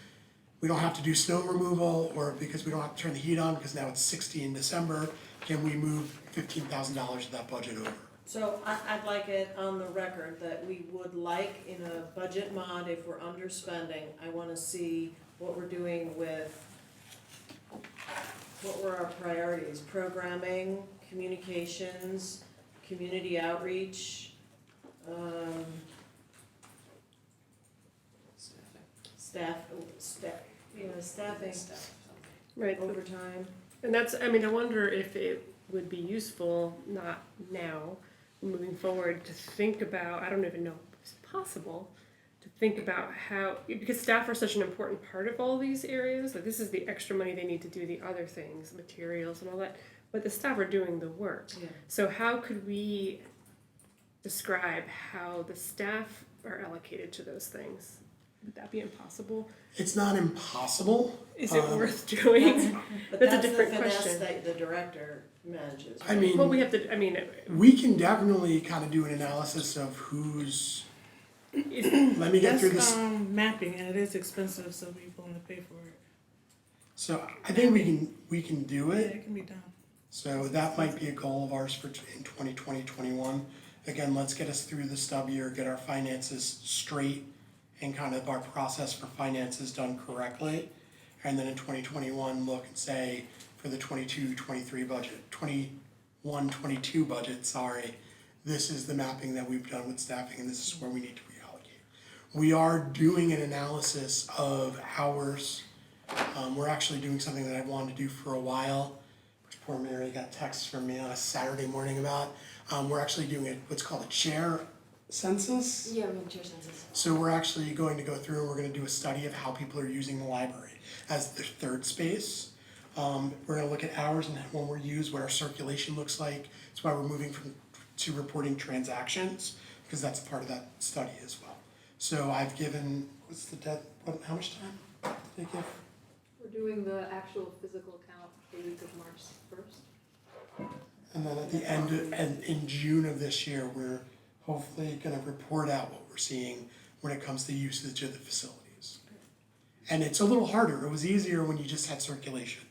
we don't have to do snow removal, or because we don't have to turn the heat on because now it's 60 in December. Can we move $15,000 of that budget over? So I'd like it on the record that we would like, in a budget mod, if we're underspending, I wanna see what we're doing with, what were our priorities, programming, communications, community outreach, staffing, Right. overtime. And that's, I mean, I wonder if it would be useful, not now, moving forward, to think about, I don't even know if it's possible, to think about how, because staff are such an important part of all these areas, like this is the extra money they need to do the other things, materials and all that, but the staff are doing the work. Yeah. So how could we describe how the staff are allocated to those things? Would that be impossible? It's not impossible. Is it worth doing? But That's a that's the different finesse question. that the director manages. I mean, Well, we have to, I mean, we can definitely kind of do an analysis of who's, let me get through this. That's mapping, and it is expensive, so people want to pay for it. So I think we can do Yeah, it. it can be done. So that might be a goal of ours for in 2020, 21. Again, let's get us through the stub year, get our finances straight, and kind of our process for finances done correctly. And then in 2021, look and say, for the 22-23 budget, 21-22 budget, sorry, this is the mapping that we've done with staffing, and this is where we need to reallocate. We are doing an analysis of hours We're actually doing something that I've wanted to do for a while, which poor Mary got texts from me on a Saturday morning about. We're actually doing what's called a chair census. Yeah, we're in chair census. So we're actually going to go through and we're gonna do a study of how people are using the library as their third space. We're gonna look at hours and when we're used, what our circulation looks like. That's why we're moving to reporting transactions, because that's part of that study as well. So I've given, how much time did I give? We're doing the actual physical count the week of March 1st. And then at the end, and in June of this year, we're hopefully gonna report out what we're seeing when it comes to usage of the facilities. And it's a little harder, it was easier when you just had circulation.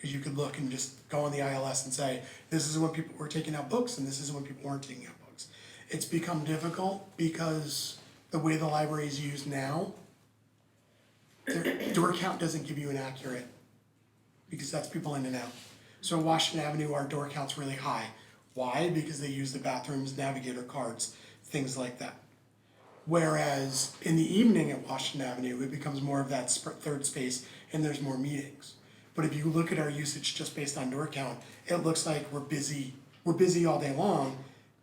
Cause you could look and just go on the ILS and say, this is when people were taking out books and this is when people weren't taking out books. It's become difficult because the way the library is used now, their door count doesn't give you an accurate, because that's people in and out. So Washington Avenue, our door count's really high. Why? Because they use the bathrooms, navigator cards, things like that. Whereas in the evening at Washington Avenue, it becomes more of that third space and there's more meetings. But if you look at our usage just based on door count, it looks like we're busy all day long,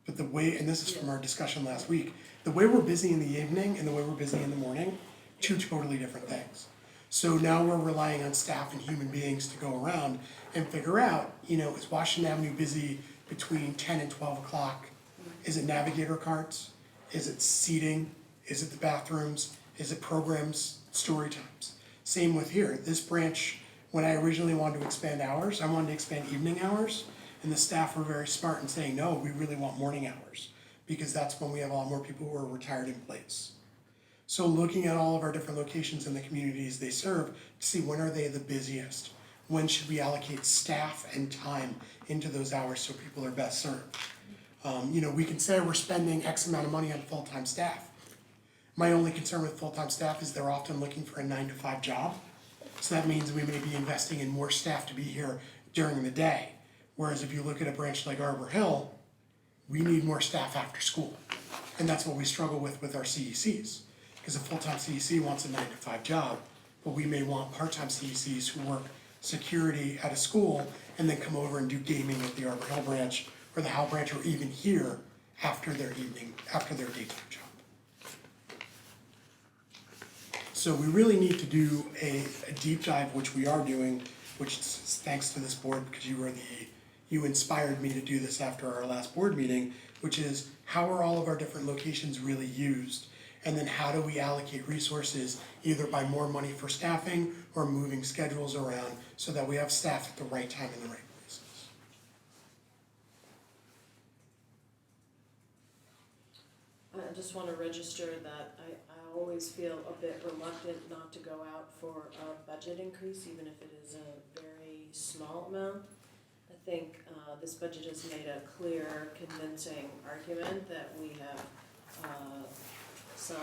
but the way, and this is from our discussion last week, the way we're busy in the evening and the way we're busy in the morning, two totally different things. So now we're relying on staff and human beings to go around and figure out, is Washington Avenue busy between 10 and 12 o'clock? Is it navigator carts? Is it seating? Is it the bathrooms? Is it programs, story times? Same with here, this branch, when I originally wanted to expand hours, I wanted to expand evening hours, and the staff were very smart in saying, no, we really want morning hours, because that's when we have a lot more people who are retired in place. So looking at all of our different locations in the communities they serve, to see when are they the busiest? When should we allocate staff and time into those hours so people are best served? We can say we're spending X amount of money on full-time staff. My only concern with full-time staff is they're often looking for a 9-to-5 job. So that means we may be investing in more staff to be here during the day. Whereas if you look at a branch like Arbor Hill, we need more staff after school. And that's what we struggle with our CECs. Because a full-time CEC wants a 9-to-5 job, but we may want part-time CECs who work security at a school and then come over and do gaming at the Arbor Hill branch or the Howell branch or even here after their daytime job. So we really need to do a deep dive, which we are doing, which is thanks to this board, because you inspired me to do this after our last board meeting, which is how are all of our different locations really used? And then how do we allocate resources either by more money for staffing or moving schedules around so that we have staff at the right time in the right places? I just want to register that I always feel a bit reluctant not to go out for a budget increase, even if it is a very small amount. I think this budget has made a clear, convincing argument that we have some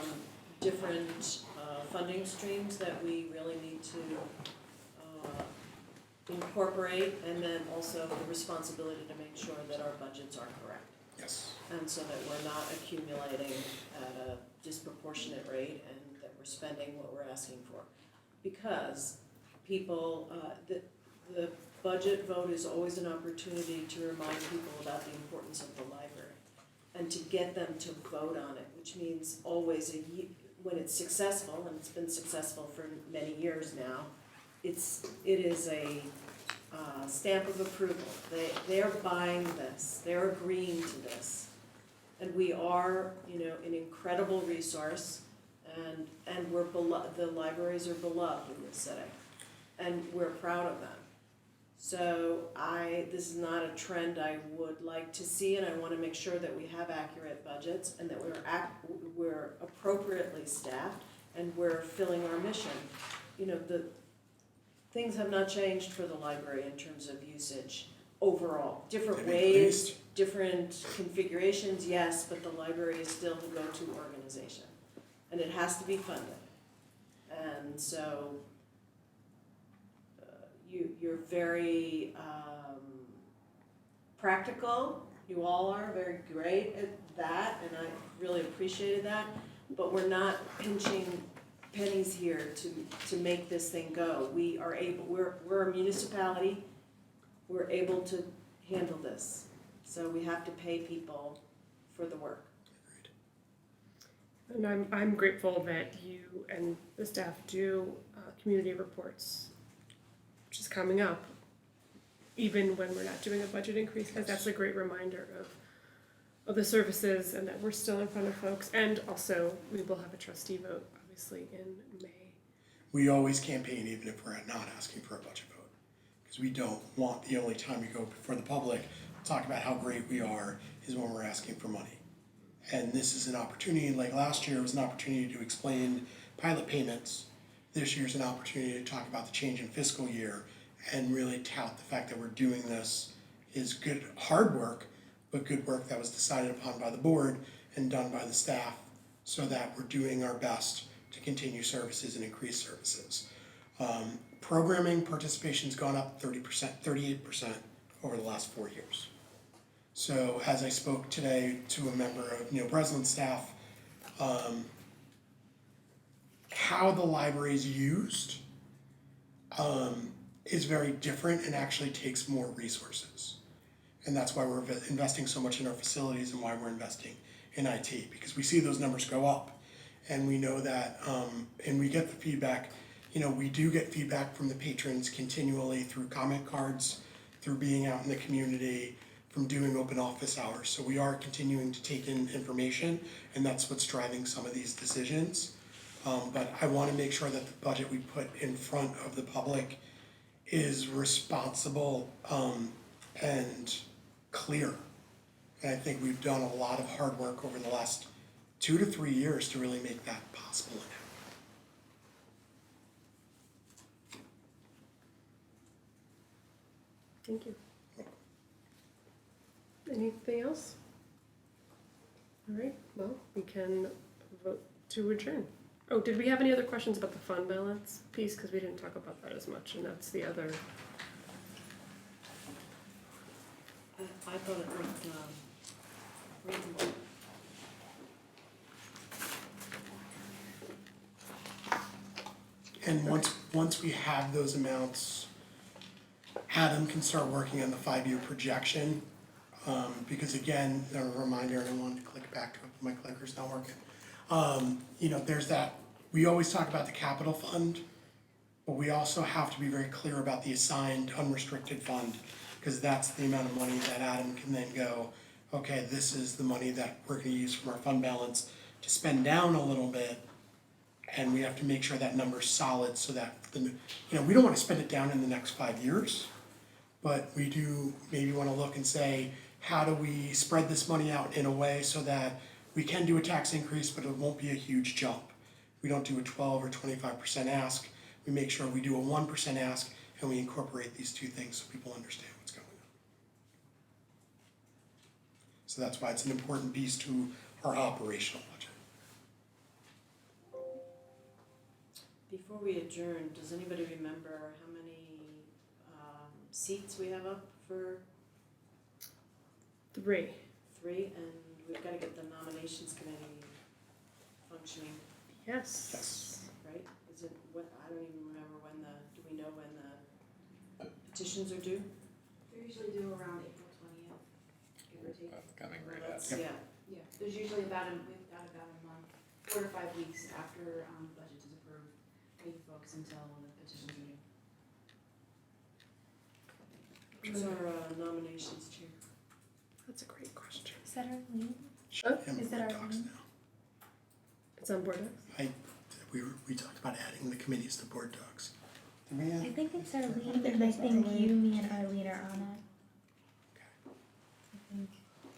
different funding streams that we really need to incorporate, and then also the responsibility to make sure that our budgets are correct. Yes. And so that we're not accumulating at a disproportionate rate and that we're spending what we're asking for. Because people, the budget vote is always an opportunity to remind people about the importance of the library and to get them to vote on it, which means always when it's successful, and it's been successful for many years now, it is a stamp of approval. They're buying this, they're agreeing to this. And we are, an incredible resource, and we're the libraries are beloved in this setting, and we're proud of them. So this is not a trend I would like to see, and I want to make sure that we have accurate budgets and that we're appropriately staffed and we're filling our mission. The things have not changed for the library in terms of usage overall. Different ways, different configurations, yes, but the library is still the go-to organization, and it has to be funded. And so you're very practical. You all are very great at that, and I really appreciated that. But we're not pinching pennies here to make this thing go. We're a municipality, we're able to handle this. So we have to pay people for the work. And I'm grateful that you and the staff do community reports, which is coming up, even when we're not doing a budget increase, because that's a great reminder of the services and that we're still in front of folks. And also, we will have a trustee vote, obviously, in May. We always campaign even if we're not asking for a budget vote, because we don't want the only time we go before the public to talk about how great we are is when we're asking for money. And this is an opportunity, like last year, it was an opportunity to explain pilot payments. This year's an opportunity to talk about the change in fiscal year and really tout the fact that we're doing this is good, hard work, but good work that was decided upon by the board and done by the staff so that we're doing our best to continue services and increase services. Programming participation's gone up 30%, 38% over the last 4 years. So as I spoke today to a member of Neil Breslin's staff, how the library is used is very different and actually takes more resources. And that's why we're investing so much in our facilities and why we're investing in IT, because we see those numbers go up. And we know that, and we get the feedback, we do get feedback from the patrons continually through comment cards, through being out in the community, from doing open office hours. So we are continuing to take in information, and that's what's driving some of these decisions. But I want to make sure that the budget we put in front of the public is responsible and clear. And I think we've done a lot of hard work over the last 2 to 3 years to really make that possible. Thank you. Anything else? All right, well, we can vote to adjourn. Oh, did we have any other questions about the fund balance piece? Because we didn't talk about that as much, and that's the other. I thought it looked reasonable. And once we have those amounts, Adam can start working on the 5-year projection. Because again, a reminder, and I wanted to click back to it, but my clicker's not working. There's that, we always talk about the capital fund, but we also have to be very clear about the assigned unrestricted fund, because that's the amount of money that Adam can then go, okay, this is the money that we're gonna use from our fund balance to spend down a little bit. And we have to make sure that number's solid so that, we don't wanna spend it down in the next 5 years, but we do maybe wanna look and say, how do we spread this money out in a way so that we can do a tax increase, but it won't be a huge jump. We don't do a 12 or 25% ask. We make sure we do a 1% ask and we incorporate these two things so people understand what's going on. So that's why it's an important piece to our operational budget. Before we adjourn, does anybody remember how many seats we have up for? 3. 3, and we've got to get the nominations committee functioning, Yes. right? Is it, I don't even remember do we know when the petitions are due? They're usually due around April 20th, give or take. That's coming Well, right up. that's, yeah. Yeah, there's usually we've got about a month, 4 to 5 weeks after the budget is approved, waiting folks until the petitions are due. Who's our nominations chair? That's a great question. Is that our lead? And Is it board our docs own? now. It's on board docs? We talked about adding the committees to board docs. Did we I add? think it's our lead, and I think you, me, and Arlene are on it. I think.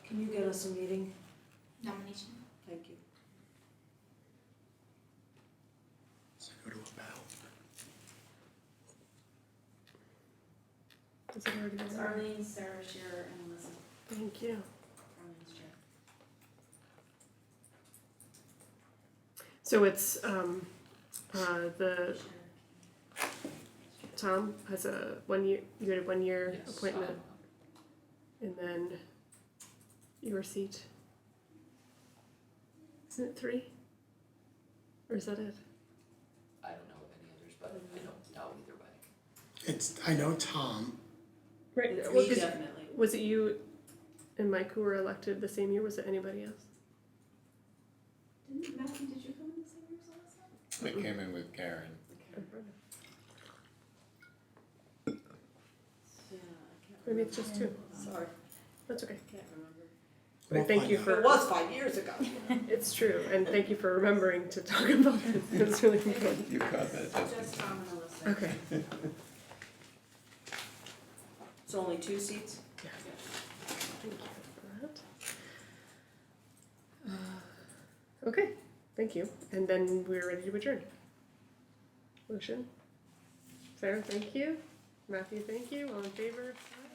Can you get us a meeting? Nomination. Thank you. So go to about. Is it already It's on? Arlene, Sarah, Shearer, and Elizabeth. Thank you. Arlene's chair. So it's the Shearer. Tom has a 1 year. You had a 1 year Yes. appointment, and then your seat. Isn't it 3? Or is that it? I don't know either way. I know Tom, Right, It's well, me 'cause definitely. was it you and Mike who were elected the same year, was it anybody else? Did you come in the same year as last time? They came in with Karen. Yeah, I can't Maybe it's just two, Sorry, that's okay. can't remember. We'll But thank find you out. for. It was 5 years ago. It's true, and thank you for remembering to talk about it, it's really important. You caught that, Justin. Just Tom and Alyssa. Okay. It's only 2 seats? Yes. Thank you for that. Okay, thank you, and then we're ready to adjourn. Motion? Sarah, thank you. Matthew, thank you. All in favor? Aye.